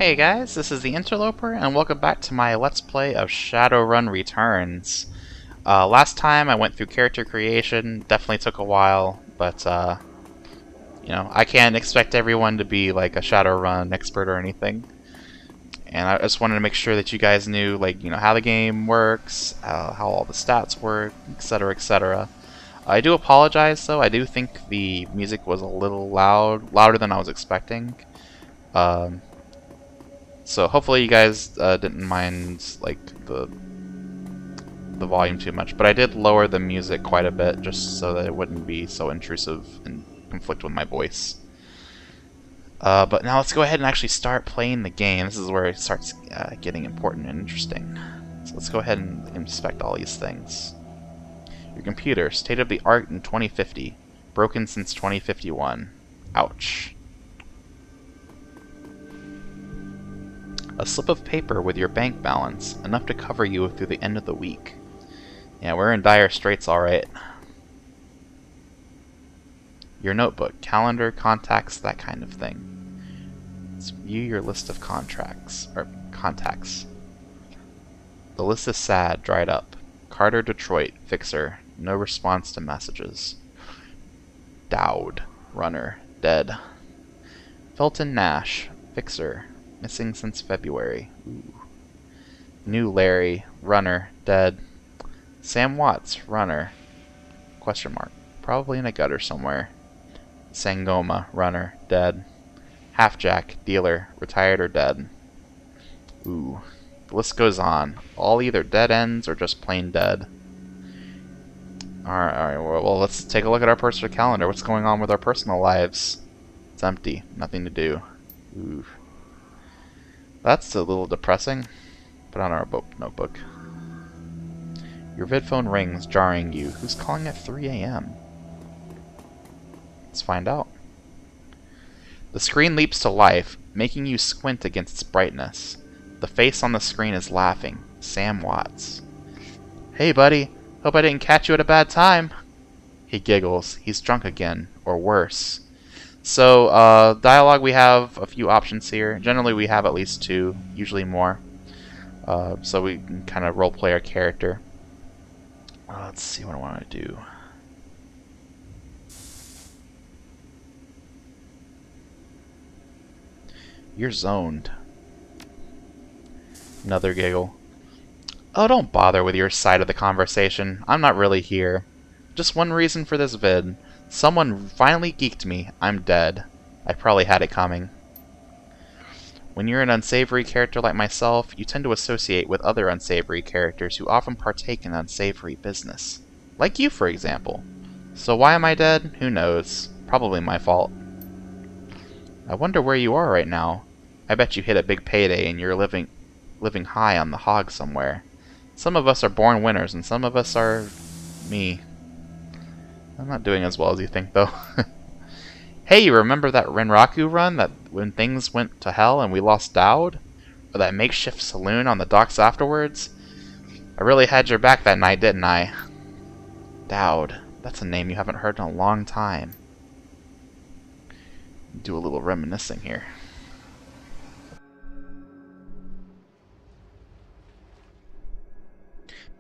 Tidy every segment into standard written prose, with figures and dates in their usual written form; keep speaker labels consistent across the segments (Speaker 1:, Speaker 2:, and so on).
Speaker 1: Hey guys, this is TheInterloper, and welcome back to my Let's Play of Shadowrun Returns. Last time I went through character creation, definitely took a while, but you know, I can't expect everyone to be like a Shadowrun expert or anything. And I just wanted to make sure that you guys knew, like, you know, how the game works, how all the stats work, etc., etc. I do apologize, though. I do think the music was a little louder than I was expecting. So hopefully you guys didn't mind like the volume too much, but I did lower the music quite a bit just so that it wouldn't be so intrusive and conflict with my voice. But now let's go ahead and actually start playing the game. This is where it starts getting important and interesting. So let's go ahead and inspect all these things. Your computer, state of the art in 2050, broken since 2051. Ouch. A slip of paper with your bank balance, enough to cover you through the end of the week. Yeah, we're in dire straits, alright. Your notebook, calendar, contacts, that kind of thing. Let's view your list of contacts. The list is sad, dried up. Carter, Detroit, fixer, no response to messages. Dowd, runner, dead. Felton Nash, fixer, missing since February. Ooh. New Larry, runner, dead. Sam Watts, runner, question mark, probably in a gutter somewhere. Sangoma, runner, dead. Halfjack, dealer, retired or dead. Ooh. The list goes on. All either dead ends or just plain dead. Alright, well, let's take a look at our personal calendar. What's going on with our personal lives? It's empty. Nothing to do. Ooh. That's a little depressing. Put on our notebook. Your vidphone rings, jarring you. Who's calling at 3 a.m.? Let's find out. The screen leaps to life, making you squint against its brightness. The face on the screen is laughing. Sam Watts. Hey, buddy. Hope I didn't catch you at a bad time. He giggles. He's drunk again, or worse. So, dialogue, we have a few options here. Generally, we have at least two, usually more. So we can kind of roleplay our character. Let's see what I want to do. You're zoned. Another giggle. Oh, don't bother with your side of the conversation. I'm not really here. Just one reason for this vid. Someone finally geeked me. I'm dead. I probably had it coming. When you're an unsavory character like myself, you tend to associate with other unsavory characters who often partake in unsavory business. Like you, for example. So why am I dead? Who knows. Probably my fault. I wonder where you are right now. I bet you hit a big payday and you're living high on the hog somewhere. Some of us are born winners and some of us are me. I'm not doing as well as you think, though. Hey, you remember that Renraku run, that when things went to hell and we lost Dowd? Or that makeshift saloon on the docks afterwards? I really had your back that night, didn't I? Dowd. That's a name you haven't heard in a long time. Do a little reminiscing here.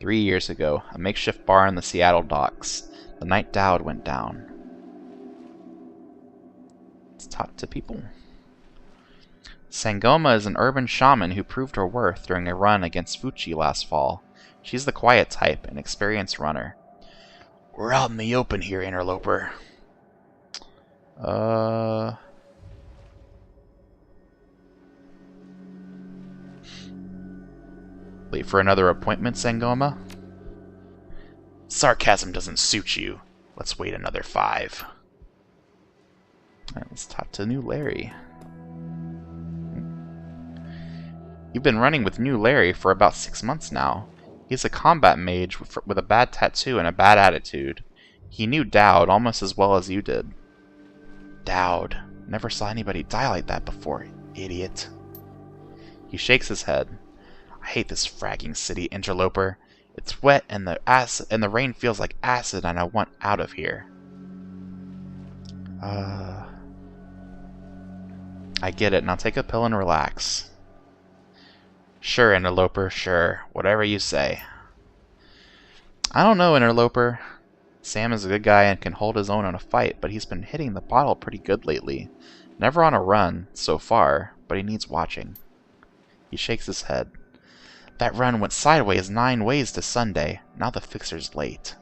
Speaker 1: "3 years ago, a makeshift bar in the Seattle docks. The night Dowd went down." Let's talk to people. Sangoma is an urban shaman who proved her worth during a run against Fuchi last fall. She's the quiet type, an experienced runner. We're out in the open here, interloper. Late for another appointment, Sangoma? Sarcasm doesn't suit you. Let's wait another 5. Alright, let's talk to new Larry. You've been running with new Larry for about 6 months now. He's a combat mage with a bad tattoo and a bad attitude. He knew Dowd almost as well as you did. Dowd. Never saw anybody die like that before, idiot. He shakes his head. I hate this fragging city, interloper. It's wet and the rain feels like acid and I want out of here. I get it. Now take a pill and relax. Sure, Interloper, sure. Whatever you say. I don't know, Interloper. Sam is a good guy and can hold his own in a fight, but he's been hitting the bottle pretty good lately. Never on a run, so far, but he needs watching. He shakes his head. That run went sideways 9 ways to Sunday. Now the fixer's late.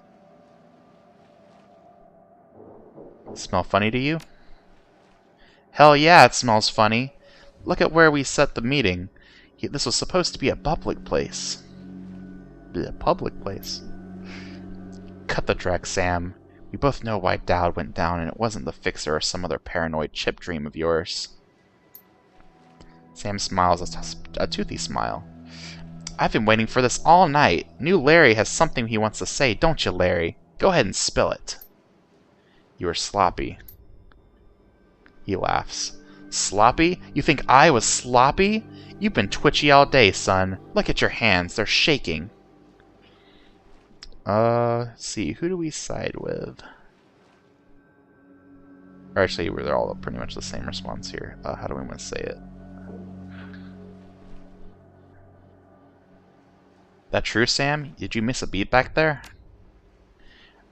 Speaker 1: Smell funny to you? Hell yeah, it smells funny. Look at where we set the meeting. This was supposed to be a public place. A public place? Cut the dreck, Sam. We both know why Dowd went down, and it wasn't the fixer or some other paranoid chip dream of yours. Sam smiles a toothy smile. I've been waiting for this all night. New Larry has something he wants to say, don't you, Larry? Go ahead and spill it. You are sloppy. He laughs. Sloppy? You think I was sloppy? You've been twitchy all day, son. Look at your hands. They're shaking. Let's see. Who do we side with? Or actually, they're all pretty much the same response here. How do we want to say it? That true, Sam? Did you miss a beat back there?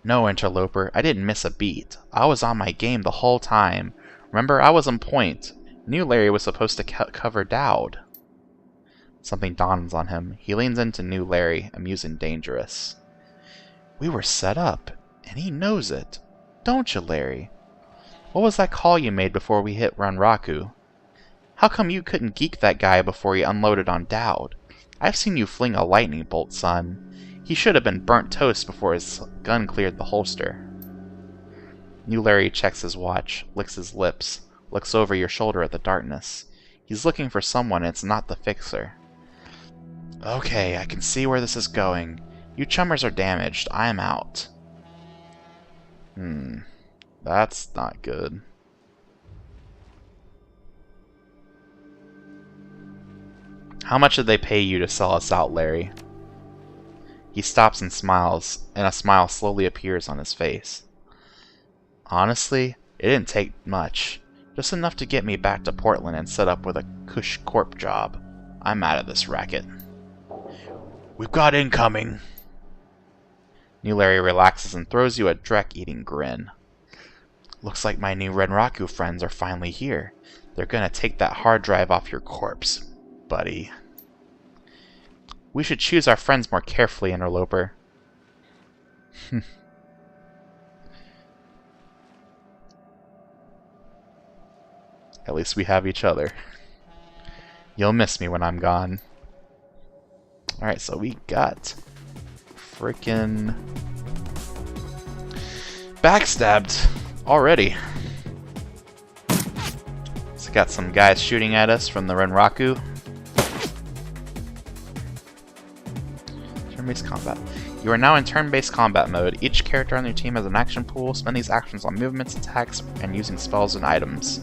Speaker 1: No, Interloper. I didn't miss a beat. I was on my game the whole time. Remember, I was on point. Knew Larry was supposed to cover Dowd. Something dawns on him. He leans into New Larry, amused and dangerous. We were set up, and he knows it. Don't you, Larry? What was that call you made before we hit Runraku? How come you couldn't geek that guy before he unloaded on Dowd? I've seen you fling a lightning bolt, son. He should have been burnt toast before his gun cleared the holster. New Larry checks his watch, licks his lips, looks over your shoulder at the darkness. He's looking for someone, and it's not the fixer. Okay, I can see where this is going. You chummers are damaged. I am out. That's not good. How much did they pay you to sell us out, Larry? He stops and smiles, and a smile slowly appears on his face. Honestly, it didn't take much. Just enough to get me back to Portland and set up with a cush corp job. I'm out of this racket. We've got incoming. New Larry relaxes and throws you a dreck-eating grin. Looks like my new Renraku friends are finally here. They're gonna take that hard drive off your corpse, buddy. We should choose our friends more carefully, Interloper. At least we have each other. You'll miss me when I'm gone. Alright, so we got frickin' Backstabbed already. So got some guys shooting at us from the Renraku. Turn-based combat. You are now in turn-based combat mode. Each character on your team has an action pool. Spend these actions on movements, attacks, and using spells and items.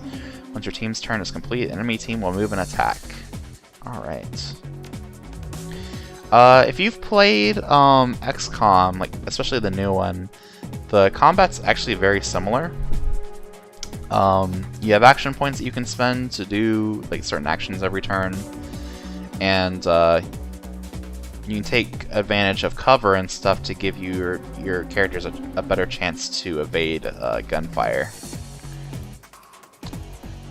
Speaker 1: Once your team's turn is complete, the enemy team will move and attack. Alright. If you've played XCOM, like especially the new one, the combat's actually very similar. You have action points that you can spend to do like certain actions every turn, and you can take advantage of cover and stuff to give your characters a better chance to evade gunfire.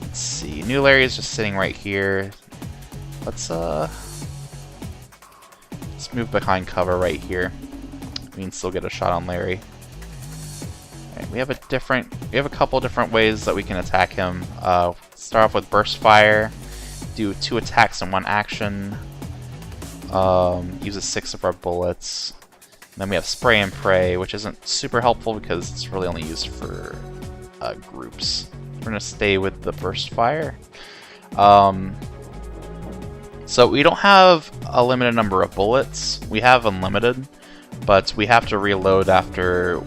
Speaker 1: Let's see, New Larry is just sitting right here. Let's move behind cover right here. We can still get a shot on Larry. Alright, we have a couple different ways that we can attack him. Start off with burst fire, do 2 attacks in 1 action, uses 6 of our bullets. And then we have spray and pray, which isn't super helpful because it's really only used for groups. We're gonna stay with the burst fire. So we don't have a limited number of bullets. We have unlimited, but we have to reload after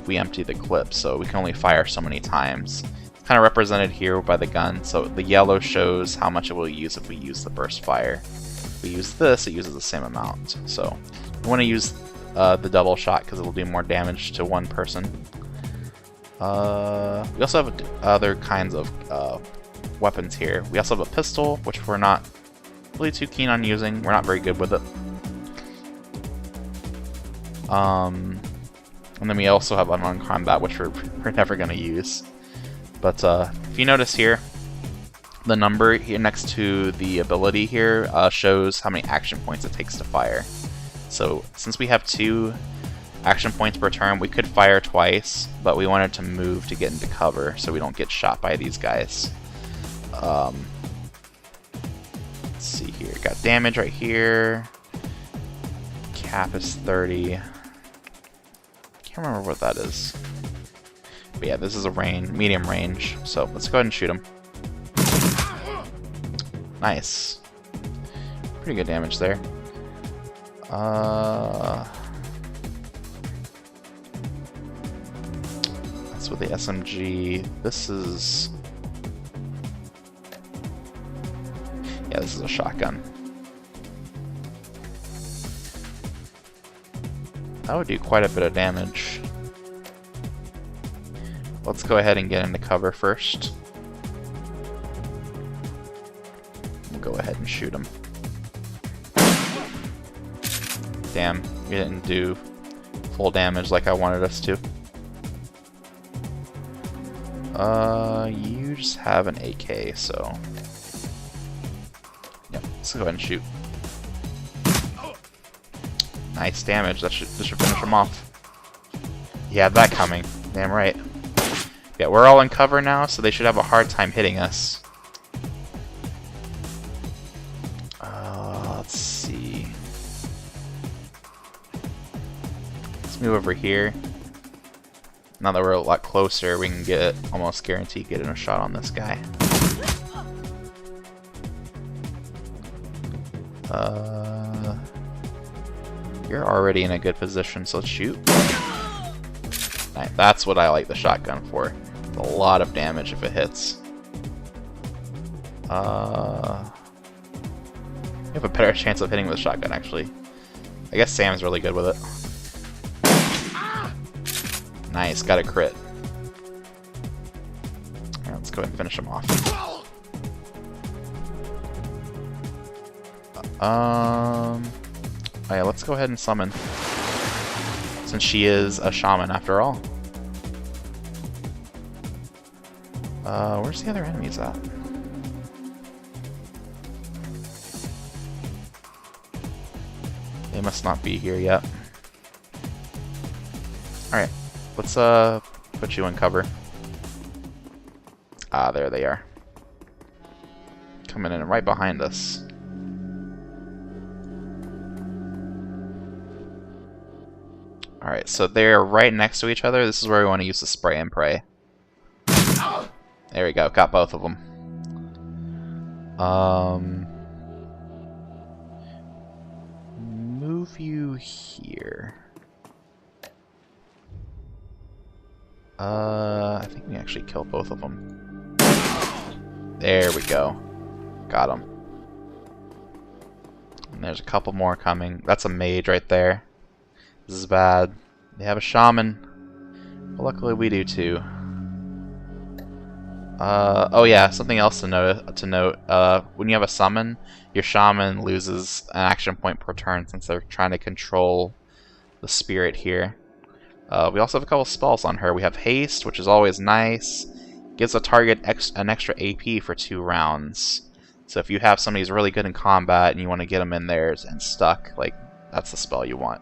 Speaker 1: we empty the clip, so we can only fire so many times. It's kind of represented here by the gun, so the yellow shows how much it will use if we use the burst fire. If we use this, it uses the same amount. So we want to use the double shot because it will do more damage to one person. We also have other kinds of weapons here. We also have a pistol, which we're not really too keen on using. We're not very good with it. And then we also have unarmed combat, which we're never going to use. But if you notice here, the number here next to the ability here shows how many action points it takes to fire. So since we have 2 action points per turn, we could fire twice, but we wanted to move to get into cover so we don't get shot by these guys. Let's see here. Got damage right here. Cap is 30. Can't remember what that is. But yeah, this is a medium range. So let's go ahead and shoot him. Nice. Pretty good damage there. That's with the SMG. This is... yeah, this is a shotgun. That would do quite a bit of damage. Let's go ahead and get into cover first. We'll go ahead and shoot him. Damn, we didn't do full damage like I wanted us to. You just have an AK, so... yep, let's go ahead and shoot. Nice damage, this should finish him off. He had that coming, damn right. Yeah, we're all in cover now, so they should have a hard time hitting us. Let's see. Let's move over here. Now that we're a lot closer, we can get almost guaranteed getting a shot on this guy. You're already in a good position, so let's shoot. Nice. That's what I like the shotgun for. It's a lot of damage if it hits. You have a better chance of hitting with a shotgun, actually. I guess Sam's really good with it. Nice, got a crit. Alright, let's go ahead and finish him off. Oh yeah, let's go ahead and summon. Since she is a shaman after all. Where's the other enemies at? They must not be here yet. Alright, let's put you in cover. Ah, there they are. Coming in right behind us. Alright, so they're right next to each other. This is where we want to use the spray and pray. There we go, got both of them. Move you here. I think we actually killed both of them. There we go. Got them. And there's a couple more coming. That's a mage right there. This is bad. They have a shaman. But luckily we do too. Oh yeah, something else to note. When you have a summon, your shaman loses an action point per turn since they're trying to control the spirit here. We also have a couple spells on her. We have haste, which is always nice. Gives a target an extra AP for 2 rounds. So if you have somebody who's really good in combat and you want to get them in there and stuck, like, that's the spell you want.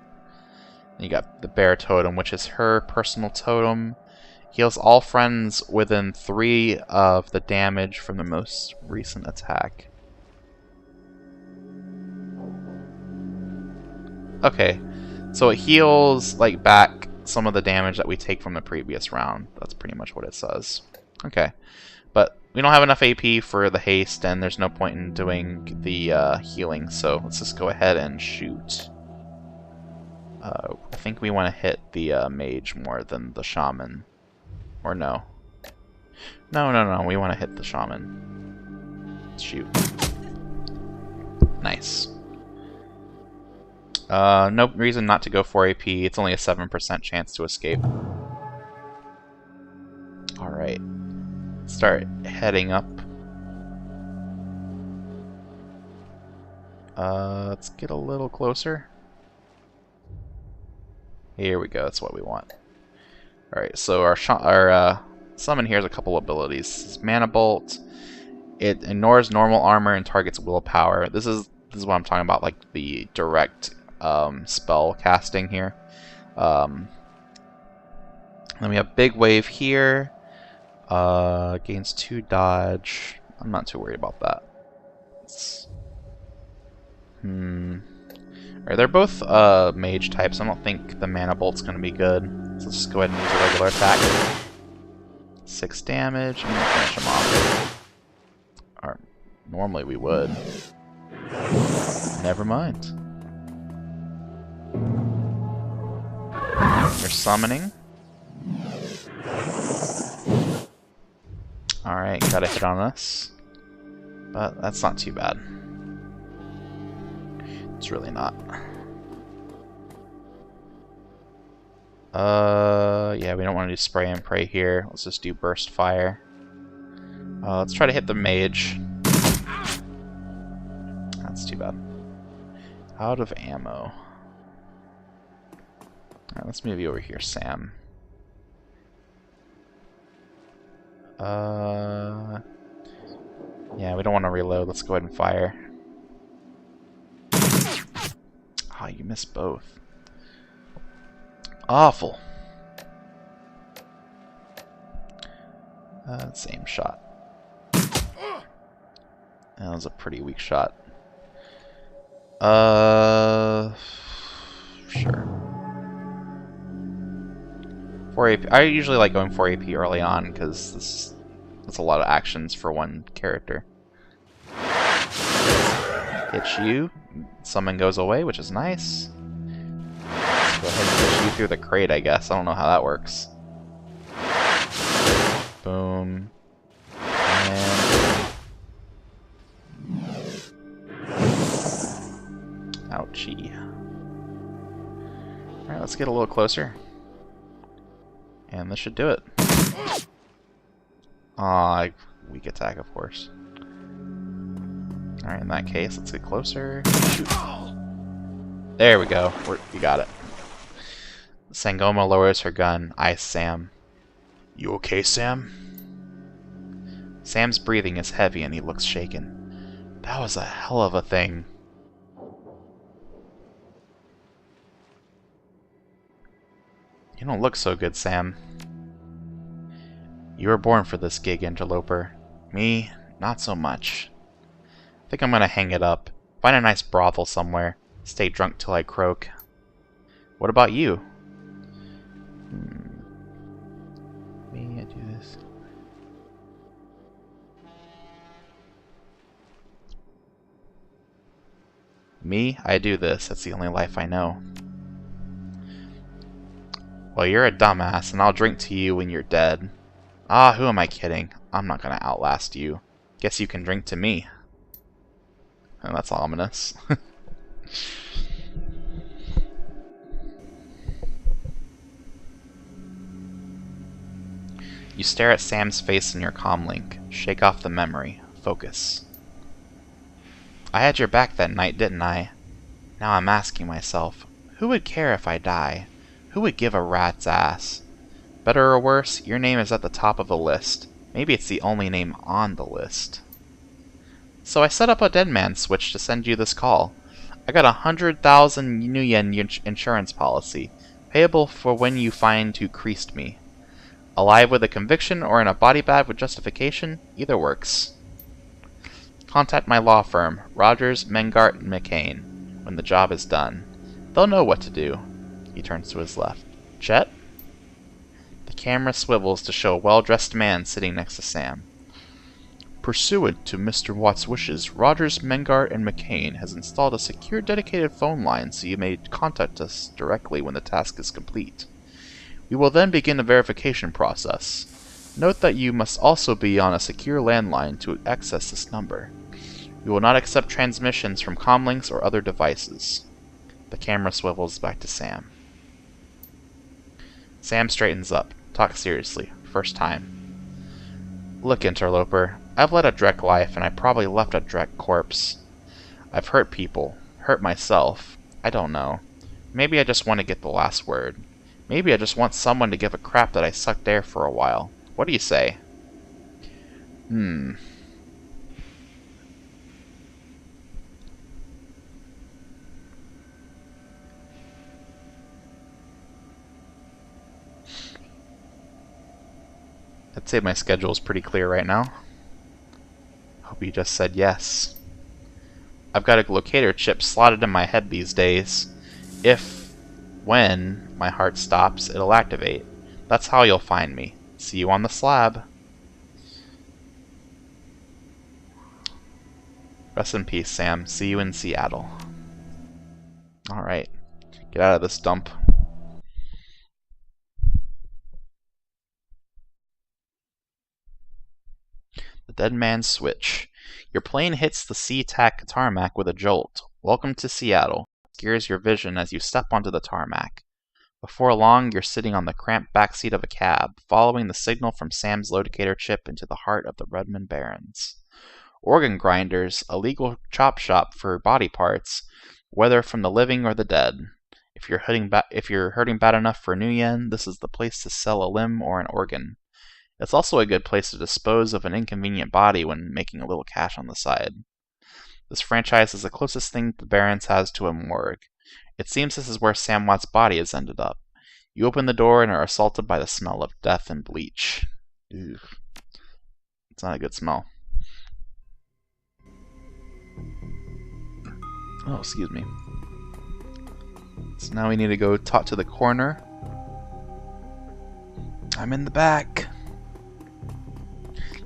Speaker 1: And you got the bear totem, which is her personal totem. Heals all friends within 3 of the damage from the most recent attack. Okay, so it heals like back some of the damage that we take from the previous round. That's pretty much what it says. Okay, but we don't have enough AP for the haste, and there's no point in doing the healing, so let's just go ahead and shoot. I think we want to hit the mage more than the shaman. Or no. No, we want to hit the shaman. Let's shoot. Nice. No reason not to go for AP. It's only a 7% chance to escape. Alright. Start heading up. Let's get a little closer. Here we go, that's what we want. Alright, so our summon here has a couple abilities. This is Mana Bolt. It ignores normal armor and targets willpower. This is what I'm talking about, like the direct spell casting here. Then we have Big Wave here. Gains 2 dodge. I'm not too worried about that. Alright, they're both mage types. I don't think the Mana Bolt's going to be good. So let's just go ahead and use a regular attack. 6 damage. I'm going to finish him off. Or, normally we would. Never mind. You're summoning. Alright, got a hit on us. But that's not too bad. It's really not. Yeah, we don't want to do spray and pray here. Let's just do burst fire. Let's try to hit the mage. That's too bad. Out of ammo. Alright, let's move you over here, Sam. Yeah, we don't want to reload. Let's go ahead and fire. Oh, you missed both. Awful. Same shot. That was a pretty weak shot. Sure. 4 AP. I usually like going 4 AP early on because that's a lot of actions for one character. Hit you. Summon goes away, which is nice. Let's go ahead and push you through the crate, I guess. I don't know how that works. Boom. And... ouchie. Alright, let's get a little closer. And this should do it. Aw, weak attack, of course. Alright, in that case, let's get closer. Shoot. There we go. We got it. Sangoma lowers her gun, eyes Sam. You okay, Sam? Sam's breathing is heavy and he looks shaken. That was a hell of a thing. You don't look so good, Sam. You were born for this gig, Interloper. Me, not so much. I think I'm gonna hang it up. Find a nice brothel somewhere. Stay drunk till I croak. What about you? Me, I do this. Me, I do this. That's the only life I know. Well, you're a dumbass, and I'll drink to you when you're dead. Ah, who am I kidding? I'm not gonna outlast you. Guess you can drink to me. Oh, that's ominous. You stare at Sam's face in your comlink. Shake off the memory. Focus. I had your back that night, didn't I? Now I'm asking myself, who would care if I die? Who would give a rat's ass? Better or worse, your name is at the top of the list. Maybe it's the only name on the list. So I set up a Deadman Switch to send you this call. I got 100,000 new yen insurance policy, payable for when you find who creased me. Alive with a conviction or in a body bag with justification, either works. Contact my law firm, Rogers, Mengart, and McCain, when the job is done. They'll know what to do. He turns to his left. Chet? The camera swivels to show a well-dressed man sitting next to Sam. Pursuant to Mr. Watt's wishes, Rogers, Mengart, and McCain has installed a secure dedicated phone line so you may contact us directly when the task is complete. We will then begin the verification process. Note that you must also be on a secure landline to access this number. We will not accept transmissions from comlinks or other devices. The camera swivels back to Sam. Sam straightens up. Talk seriously. First time. Look, Interloper. I've led a Drek life, and I probably left a Drek corpse. I've hurt people. Hurt myself. I don't know. Maybe I just want to get the last word. Maybe I just want someone to give a crap that I sucked air for a while. What do you say? I'd say my schedule is pretty clear right now. Hope you just said yes. I've got a locator chip slotted in my head these days. When my heart stops, it'll activate. That's how you'll find me. See you on the slab. Rest in peace, Sam. See you in Seattle. Alright. Get out of this dump. The Deadman Switch. Your plane hits the SeaTac tarmac with a jolt. Welcome to Seattle. Scares your vision as you step onto the tarmac. Before long, you're sitting on the cramped backseat of a cab, following the signal from Sam's locator chip into the heart of the Redmond Barrens. Organ grinders, a legal chop shop for body parts, whether from the living or the dead. If you're hurting bad enough for new yen, this is the place to sell a limb or an organ. It's also a good place to dispose of an inconvenient body when making a little cash on the side. This franchise is the closest thing the Barrens has to a morgue. It seems this is where Sam Watt's body has ended up. You open the door and are assaulted by the smell of death and bleach. Ew. It's not a good smell. Oh, excuse me. So now we need to go talk to the coroner. I'm in the back.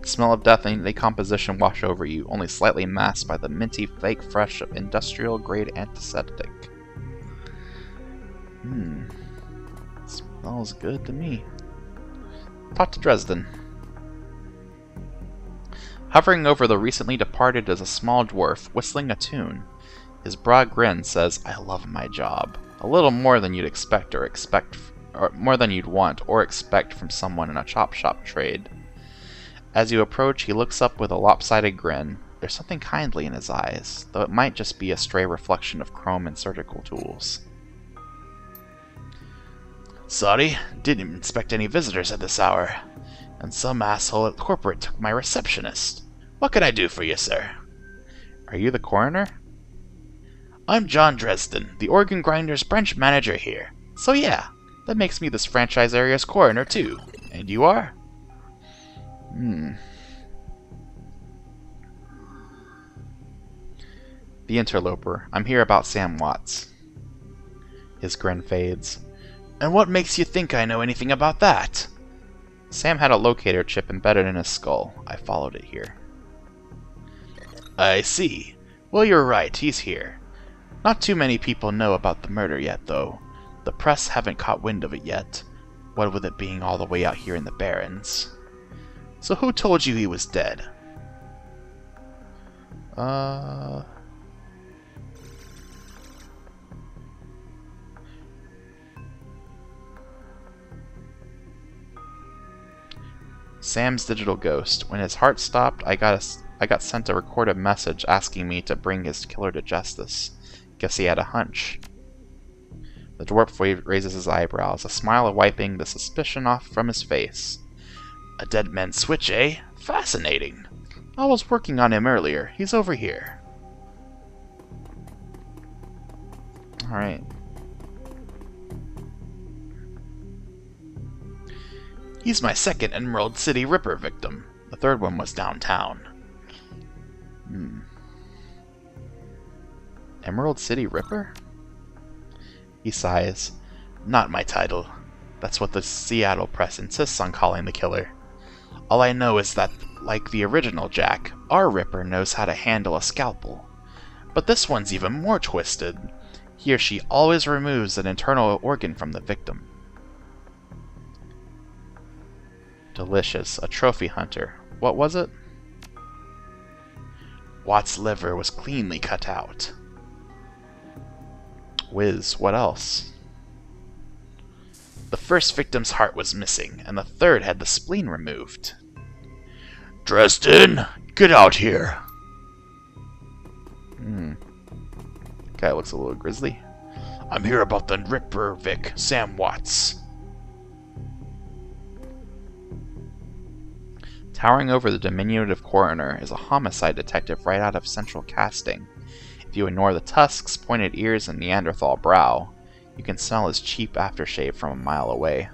Speaker 1: The smell of death and decomposition wash over you, only slightly masked by the minty fake fresh of industrial-grade antiseptic. Smells good to me. Talk to Dresden. Hovering over the recently departed is a small dwarf, whistling a tune. His broad grin says, "I love my job." A little more than you'd more than you'd want or expect from someone in a chop shop trade. As you approach, he looks up with a lopsided grin. There's something kindly in his eyes, though it might just be a stray reflection of chrome and surgical tools. Sorry, didn't expect any visitors at this hour. And some asshole at corporate took my receptionist. What can I do for you, sir? Are you the coroner? I'm John Dresden, the organ grinders branch manager here. So yeah, that makes me this franchise area's coroner too. And you are? TheInterloper. I'm here about Sam Watts. His grin fades. And what makes you think I know anything about that? Sam had a locator chip embedded in his skull. I followed it here. I see. Well, you're right, he's here. Not too many people know about the murder yet, though. The press haven't caught wind of it yet. What with it being all the way out here in the Barrens. So who told you he was dead? Sam's digital ghost. When his heart stopped, I got sent a recorded message asking me to bring his killer to justice. Guess he had a hunch. The dwarf raises his eyebrows, a smile wiping the suspicion off from his face. A Deadman Switch, eh? Fascinating. I was working on him earlier. He's over here. Alright. He's my second Emerald City Ripper victim. The third one was downtown. Emerald City Ripper? He sighs. Not my title. That's what the Seattle press insists on calling the killer. All I know is that, like the original Jack, our Ripper knows how to handle a scalpel. But this one's even more twisted. He or she always removes an internal organ from the victim. Delicious. A trophy hunter. What was it? Watt's liver was cleanly cut out. Whiz. What else? The first victim's heart was missing, and the third had the spleen removed. Dresden, get out here. guy looks a little grisly. I'm here about the Rippervic, Sam Watts. Towering over the diminutive coroner is a homicide detective right out of Central Casting. If you ignore the tusks, pointed ears, and Neanderthal brow, you can smell his cheap aftershave from a mile away.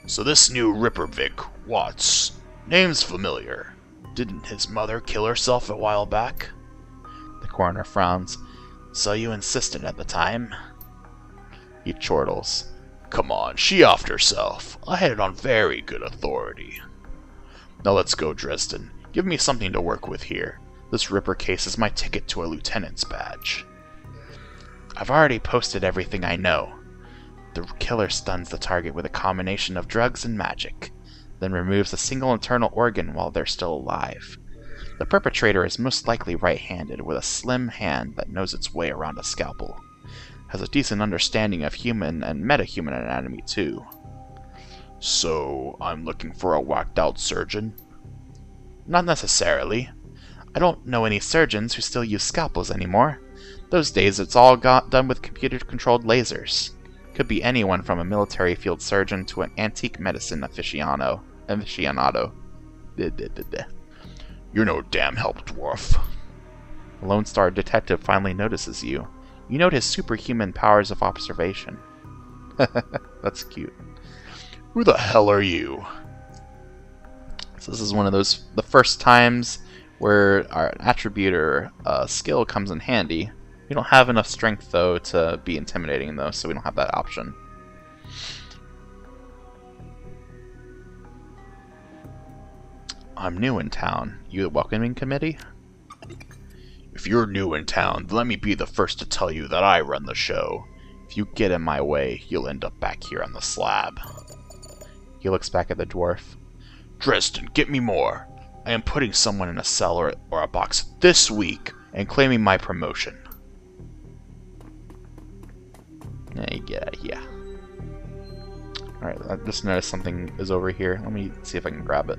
Speaker 1: So this new Rippervic, Watts, name's familiar. Didn't his mother kill herself a while back? The coroner frowns. So you insisted at the time? He chortles. Come on, she offed herself. I had it on very good authority. Now let's go, Dresden. Give me something to work with here. This Ripper case is my ticket to a lieutenant's badge. I've already posted everything I know. The killer stuns the target with a combination of drugs and magic, then removes a single internal organ while they're still alive. The perpetrator is most likely right-handed, with a slim hand that knows its way around a scalpel. Has a decent understanding of human and metahuman anatomy, too. So, I'm looking for a whacked-out surgeon? Not necessarily. I don't know any surgeons who still use scalpels anymore. Those days it's all done with computer-controlled lasers. Could be anyone from a military field surgeon to an antique medicine aficionado. You're no damn help, dwarf. The Lone Star detective finally notices you. You note his superhuman powers of observation. That's cute. Who the hell are you? So this is one of those, the first times where our attribute or skill comes in handy. We don't have enough strength, though, to be intimidating, though, so we don't have that option. I'm new in town. You the welcoming committee? If you're new in town, then let me be the first to tell you that I run the show. If you get in my way, you'll end up back here on the slab. He looks back at the dwarf. Dresden, get me more. I am putting someone in a cell or a box this week and claiming my promotion. Yeah, you get out of here. Alright, I just noticed something is over here. Let me see if I can grab it.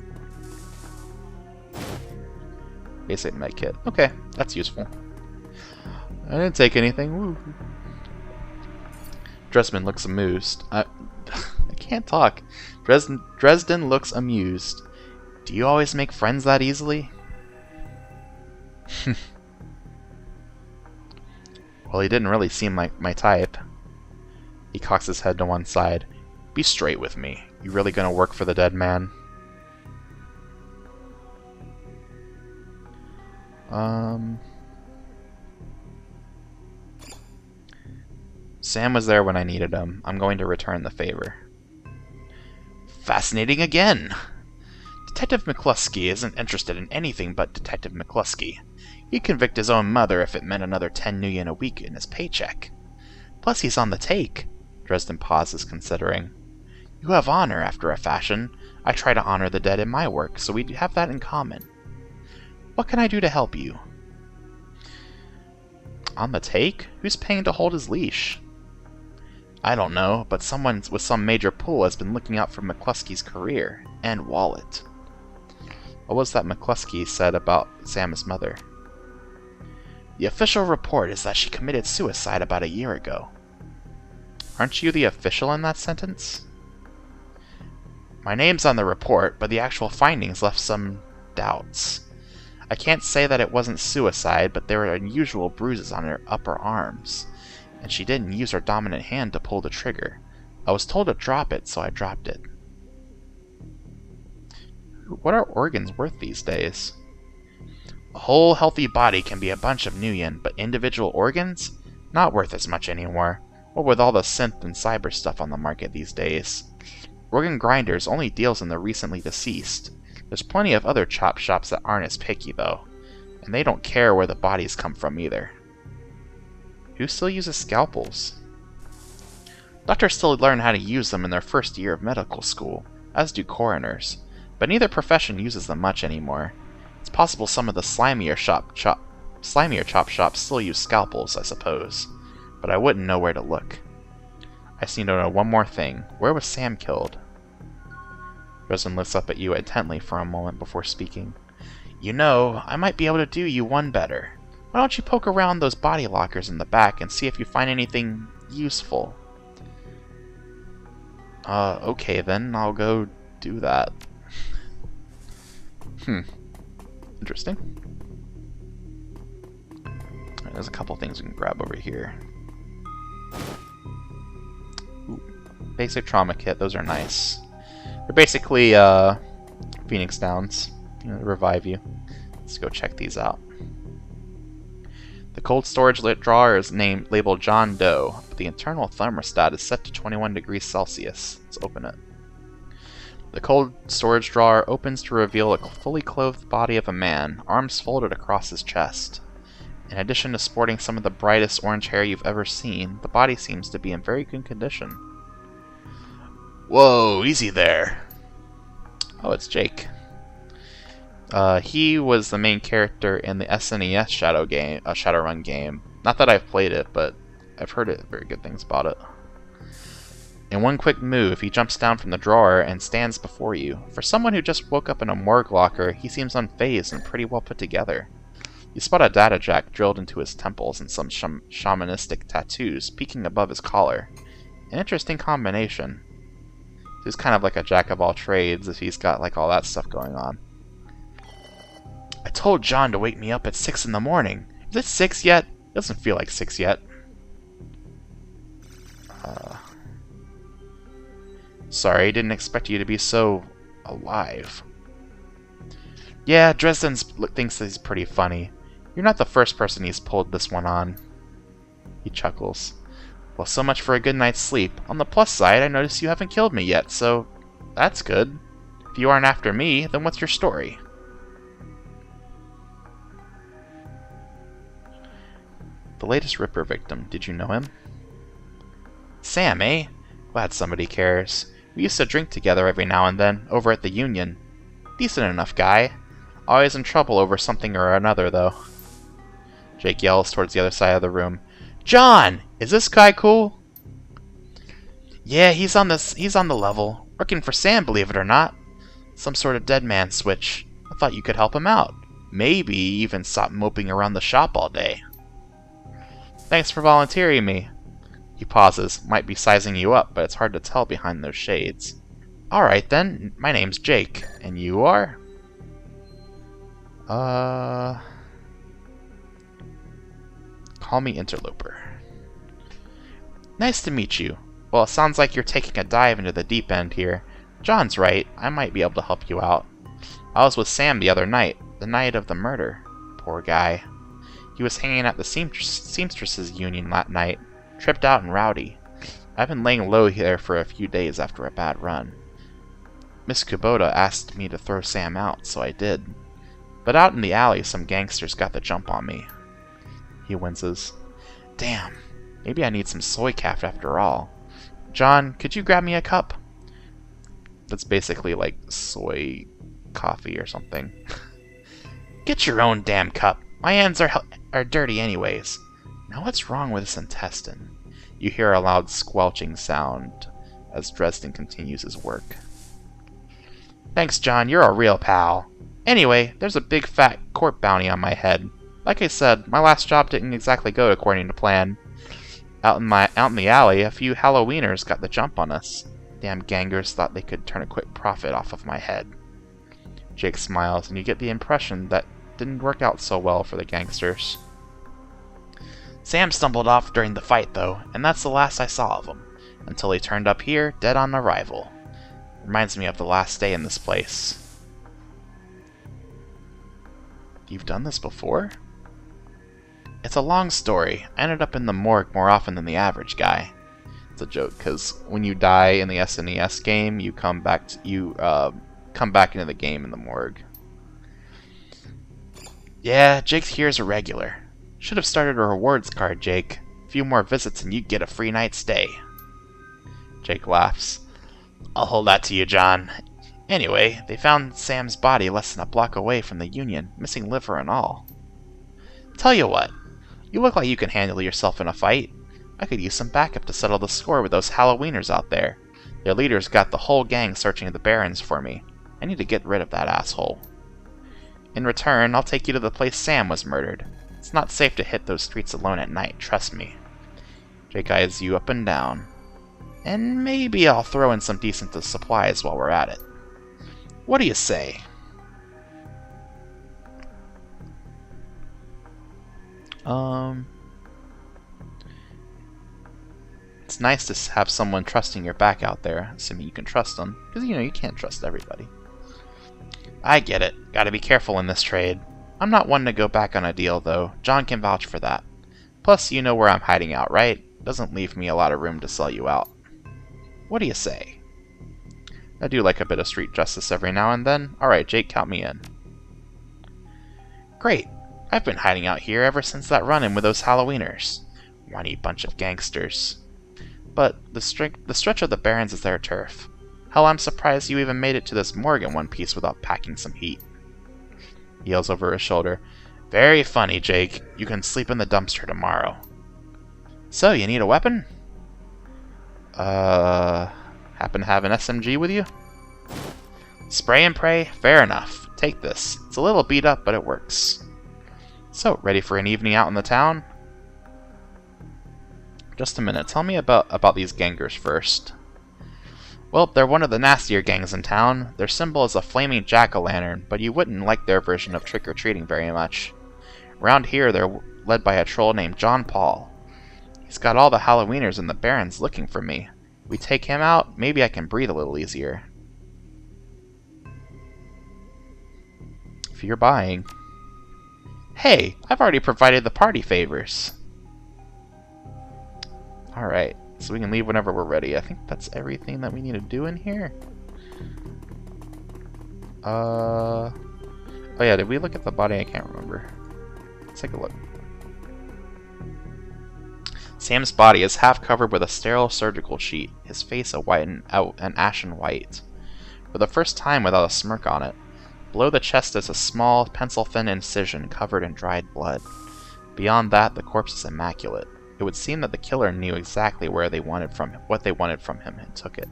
Speaker 1: Basic med kit. Okay, that's useful. I didn't take anything. Woo. Dresden looks amused. I can't talk. Dresden looks amused. Do you always make friends that easily? Well, he didn't really seem like my type. He cocks his head to one side. Be straight with me. You really gonna work for the dead man? Sam was there when I needed him. I'm going to return the favor. Fascinating again! Detective McCluskey isn't interested in anything but Detective McCluskey. He'd convict his own mother if it meant another 10 million a week in his paycheck. Plus he's on the take. Dresden pauses, considering. You have honor, after a fashion. I try to honor the dead in my work, so we have that in common. What can I do to help you? On the take? Who's paying to hold his leash? I don't know, but someone with some major pull has been looking out for McCluskey's career and wallet. What was that McCluskey said about Sam's mother? The official report is that she committed suicide about a year ago. Aren't you the official in that sentence? My name's on the report, but the actual findings left some doubts. I can't say that it wasn't suicide, but there were unusual bruises on her upper arms, and she didn't use her dominant hand to pull the trigger. I was told to drop it, so I dropped it. What are organs worth these days? A whole healthy body can be a bunch of nuyen, but individual organs? Not worth as much anymore. What with all the synth and cyber stuff on the market these days. Organ Grinders only deals in the recently deceased. There's plenty of other chop shops that aren't as picky, though. And they don't care where the bodies come from either. Who still uses scalpels? Doctors still learn how to use them in their first year of medical school, as do coroners. But neither profession uses them much anymore. It's possible some of the slimier chop shops still use scalpels, I suppose. But I wouldn't know where to look. I just need to know one more thing. Where was Sam killed? Dresden looks up at you intently for a moment before speaking. You know, I might be able to do you one better. Why don't you poke around those body lockers in the back and see if you find anything useful? Okay then, I'll go do that. Interesting. There's a couple things we can grab over here. Ooh, basic trauma kit, those are nice. They're basically Phoenix Downs, you know, to revive you. Let's go check these out. The cold storage drawer is labeled John Doe, but the internal thermostat is set to 21 degrees Celsius. Let's open it. The cold storage drawer opens to reveal a fully clothed body of a man, arms folded across his chest. In addition to sporting some of the brightest orange hair you've ever seen, the body seems to be in very good condition. Whoa, easy there. Oh, it's Jake. He was the main character in the SNES Shadowrun game. Not that I've played it, but I've heard very good things about it. In one quick move, he jumps down from the drawer and stands before you. For someone who just woke up in a morgue locker, he seems unfazed and pretty well put together. You spot a data jack drilled into his temples and some shamanistic tattoos peeking above his collar. An interesting combination. He's kind of like a jack of all trades if he's got like all that stuff going on. I told John to wake me up at 6 in the morning. Is it 6 yet? It doesn't feel like 6 yet. Sorry, didn't expect you to be so alive. Yeah, Dresden thinks he's pretty funny. You're not the first person he's pulled this one on. He chuckles. Well, so much for a good night's sleep. On the plus side, I notice you haven't killed me yet, so that's good. If you aren't after me, then what's your story? The latest Ripper victim, did you know him? Sam, eh? Glad somebody cares. We used to drink together every now and then, over at the Union. Decent enough guy. Always in trouble over something or another, though. Jake yells towards the other side of the room. John! Is this guy cool? Yeah, he's on the level. Working for Sam, believe it or not. Some sort of Deadman Switch. I thought you could help him out. Maybe even stop moping around the shop all day. Thanks for volunteering me. He pauses, might be sizing you up, but it's hard to tell behind those shades. Alright then, my name's Jake. And you are? Call me Interloper. Nice to meet you. Well, it sounds like you're taking a dive into the deep end here. John's right, I might be able to help you out. I was with Sam the other night, the night of the murder. Poor guy. He was hanging at the Seamstresses Union that night, tripped out and rowdy. I've been laying low here for a few days after a bad run. Miss Kubota asked me to throw Sam out, so I did. But out in the alley, some gangsters got the jump on me. He winces. Damn, maybe I need some soy calf after all. John, could you grab me a cup? That's basically like soy coffee or something. Get your own damn cup. My hands are dirty anyways. Now what's wrong with this intestine? You hear a loud squelching sound as Dresden continues his work. Thanks, John. You're a real pal. Anyway, there's a big fat court bounty on my head. Like I said, my last job didn't exactly go according to plan. Out in the alley, a few Halloweeners got the jump on us. Damn gangers thought they could turn a quick profit off of my head. Jake smiles, and you get the impression that didn't work out so well for the gangsters. Sam stumbled off during the fight, though, and that's the last I saw of him, until he turned up here, dead on arrival. Reminds me of the last day in this place. You've done this before? It's a long story. I ended up in the morgue more often than the average guy. It's a joke, because when you die in the SNES game, you come back into the game in the morgue. Yeah, Jake here's a regular. Should have started a rewards card, Jake. A few more visits and you'd get a free night stay. Jake laughs. I'll hold that to you, John. Anyway, they found Sam's body less than a block away from the Union, missing liver and all. Tell you what, you look like you can handle yourself in a fight. I could use some backup to settle the score with those Halloweeners out there. Their leader's got the whole gang searching the Barrens for me. I need to get rid of that asshole. In return, I'll take you to the place Sam was murdered. It's not safe to hit those streets alone at night, trust me. Jake eyes you up and down. And maybe I'll throw in some decent supplies while we're at it. What do you say? It's nice to have someone trusting your back out there, assuming you can trust them, because you can't trust everybody. I get it. Gotta be careful in this trade. I'm not one to go back on a deal, though. John can vouch for that. Plus, you know where I'm hiding out, right? Doesn't leave me a lot of room to sell you out. What do you say? I do like a bit of street justice every now and then. Alright, Jake, count me in. Great. I've been hiding out here ever since that run-in with those Halloweeners. Whiny bunch of gangsters. But the stretch of the Barrens is their turf. Hell, I'm surprised you even made it to this morgue in one piece without packing some heat. He yells over his shoulder. Very funny, Jake. You can sleep in the dumpster tomorrow. So, you need a weapon? Happen to have an SMG with you? Spray and pray? Fair enough. Take this. It's a little beat up, but it works. So, ready for an evening out in the town? Just a minute. Tell me about these gangers first. Well, they're one of the nastier gangs in town. Their symbol is a flaming jack-o'-lantern, but you wouldn't like their version of trick-or-treating very much. Around here, they're led by a troll named John Paul. He's got all the Halloweeners in the Barrens looking for me. We take him out, maybe I can breathe a little easier. If you're buying. Hey, I've already provided the party favors. Alright, so we can leave whenever we're ready. I think that's everything that we need to do in here. Oh yeah, did we look at the body? I can't remember. Let's take a look. Sam's body is half covered with a sterile surgical sheet, his face an ashen white. For the first time without a smirk on it. Below the chest is a small, pencil-thin incision covered in dried blood. Beyond that, the corpse is immaculate. It would seem that the killer knew exactly what they wanted from him and took it.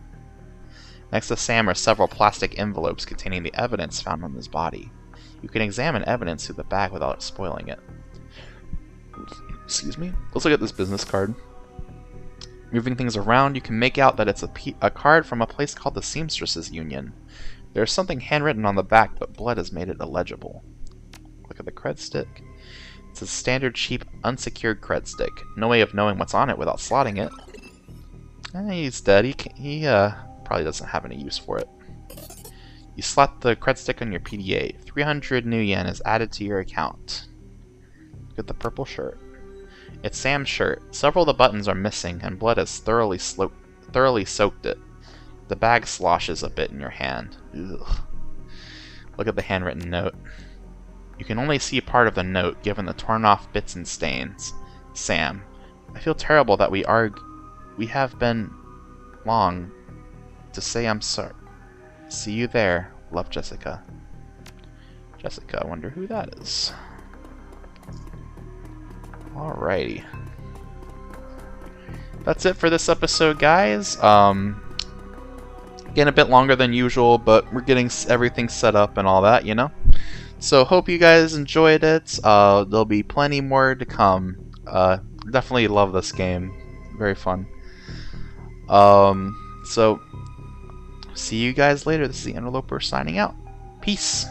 Speaker 1: Next to Sam are several plastic envelopes containing the evidence found on his body. You can examine evidence through the bag without spoiling it. Excuse me. Let's look at this business card. Moving things around, you can make out that it's a card from a place called the Seamstresses Union. There's something handwritten on the back, but blood has made it illegible. Look at the cred stick. It's a standard, cheap, unsecured cred stick. No way of knowing what's on it without slotting it. He's dead. He probably doesn't have any use for it. You slot the cred stick on your PDA. 300 new yen is added to your account. Look at the purple shirt. It's Sam's shirt. Several of the buttons are missing, and blood has thoroughly soaked it. The bag sloshes a bit in your hand. Ugh. Look at the handwritten note. You can only see part of the note, given the torn off bits and stains. Sam, I feel terrible that we have been long to say I'm sorry. See you there. Love, Jessica. Jessica, I wonder who that is. Alrighty. That's it for this episode, guys. Again, a bit longer than usual, but we're getting everything set up and all that, So, hope you guys enjoyed it. There'll be plenty more to come. Definitely love this game. Very fun. So, see you guys later. This is TheInterloper signing out. Peace.